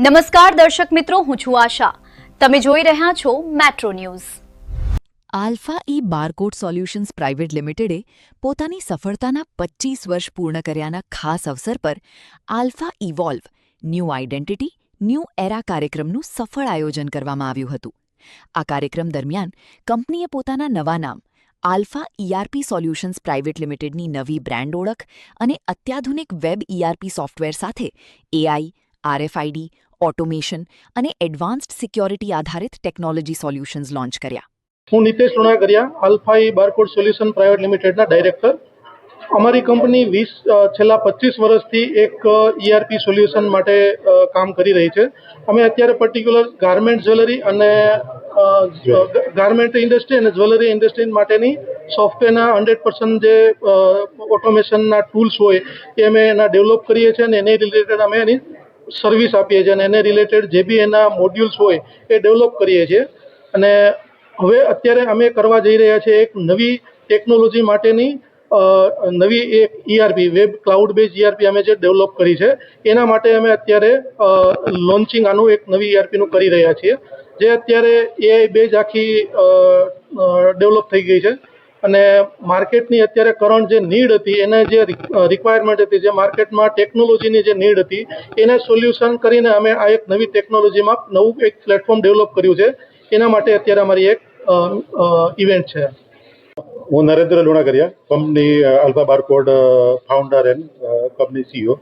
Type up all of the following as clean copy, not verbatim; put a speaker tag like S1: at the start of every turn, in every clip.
S1: નમસ્કાર દર્શક મિત્રો, હું છું આશા. તમે જોઈ રહ્યા છો મેટ્રો ન્યૂઝ.
S2: આલ્ફા ઈ બારકોડ સોલ્યુશન્સ પ્રાઇવેટ લિમિટેડે પોતાની સફળતાના 25 વર્ષ પૂર્ણ કર્યાના ખાસ અવસર પર alpha evolve new identity new એરા કાર્યક્રમનું સફળ આયોજન કરવામાં આવ્યું હતું. આ કાર્યક્રમ દરમિયાન કંપનીએ પોતાના નવા નામ આલ્ફા ઈઆરપી સોલ્યુશન્સ પ્રાઇવેટ લિમિટેડની નવી બ્રાન્ડ ઓળખ અને અત્યાધુનિક વેબ ઈઆરપી સોફ્ટવેર સાથે એઆઈ, આરએફઆઈડી, ઓટોમેશન અને એડવાન્સ્ડ સિક્યોરિટી આધારિત ટેકનોલોજી સોલ્યુશન્સ લોન્ચ કર્યા.
S3: હું નિતેશ લુણાગરિયા, આલ્ફા ઈ બારકોડ સોલ્યુશન પ્રાઇવેટ લિમિટેડના ડાયરેક્ટર. અમારી કંપની છેલ્લા 25 વર્ષથી એક ઈઆરપી સોલ્યુશન માટે કામ કરી રહી છે. અમે અત્યારે પર્ટિક્યુલર ગાર્મેન્ટ જ્વેલરી અને ગાર્મેન્ટ ઇન્ડસ્ટ્રી અને જ્વેલરી ઇન્ડસ્ટ્રી માટેની સોફ્ટવેરના 100% જે ઓટોમેશનના ટૂલ્સ હોય એ અમે એના ડેવલપ કરીએ છીએ અને એની રિલેટેડ અમે એની સર્વિસ આપીએ છીએ અને એને રિલેટેડ જે બી એના મોડ્યુલ્સ હોય એ ડેવલપ કરીએ છીએ. અને હવે અત્યારે અમે કરવા જઈ રહ્યા છીએ એક નવી ટેકનોલોજી માટેની નવી એક ERP web cloud base ERP અમે જે ડેવલપ કરી છે એના માટે અમે અત્યારે લોન્ચિંગ આનું એક નવી ઈઆરપીનું કરી રહ્યા છીએ, જે અત્યારે એઆઈ બેઝ આખી ડેવલપ થઈ ગઈ છે. અને માર્કેટની અત્યારે કરંટ જે નીડ હતી, એને જે રિક્વાયરમેન્ટ હતી, જે માર્કેટમાં ટેકનોલોજીની જે નીડ હતી, એને સોલ્યુશન કરીને અમે આ એક નવી ટેકનોલોજીમાં નવું એક પ્લેટફોર્મ ડેવલપ કર્યું છે. એના માટે અત્યારે અમારી એક ઇવેન્ટ છે.
S4: હું Narendra Lunagariya, company alpha barcode founder and company CEO.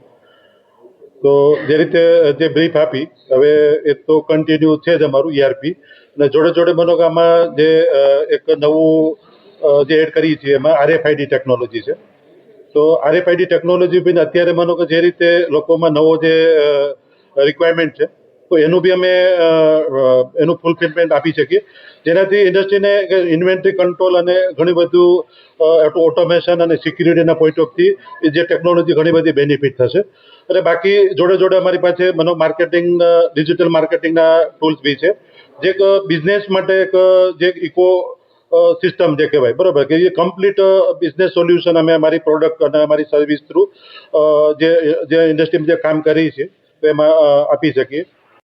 S4: તો જે રીતે જે બ્રીફ આપી, હવે એ તો કન્ટિન્યુ છે જ અમારું ઈઆરપી, અને જોડે જોડે માનો કે આમાં જે એક નવું જે એડ કરીએ છીએ એમાં આરએફઆઈડી ટેકનોલોજી છે. તો આરએફઆઈડી ટેકનોલોજી બી અત્યારે માનો કે જે રીતે લોકોમાં નવો જે રિક્વાયરમેન્ટ છે, તો એનું બી અમે એનું ફૂલફિલમેન્ટ આપી શકીએ, જેનાથી ઇન્ડસ્ટ્રીને ઇન્વેન્ટરી કંટ્રોલ અને ઘણી બધું ઓટોમેશન અને સિક્યુરિટીના પોઈન્ટ ઓફથી જે ટેકનોલોજી ઘણી બધી બેનિફિટ થશે. અને બાકી જોડે જોડે અમારી પાસે માર્કેટિંગ, ડિજિટલ માર્કેટિંગના ટૂલ્સ બી છે, જે એક બિઝનેસ માટે એક જે ઇકો સિસ્ટમ જે કહેવાય, બરાબર, કે એ કમ્પ્લીટ બિઝનેસ સોલ્યુશન અમે અમારી પ્રોડક્ટ અને અમારી સર્વિસ થ્રુ જે ઇન્ડસ્ટ્રીમાં જે કામ કરીએ છીએ તો એમાં આપી શકીએ.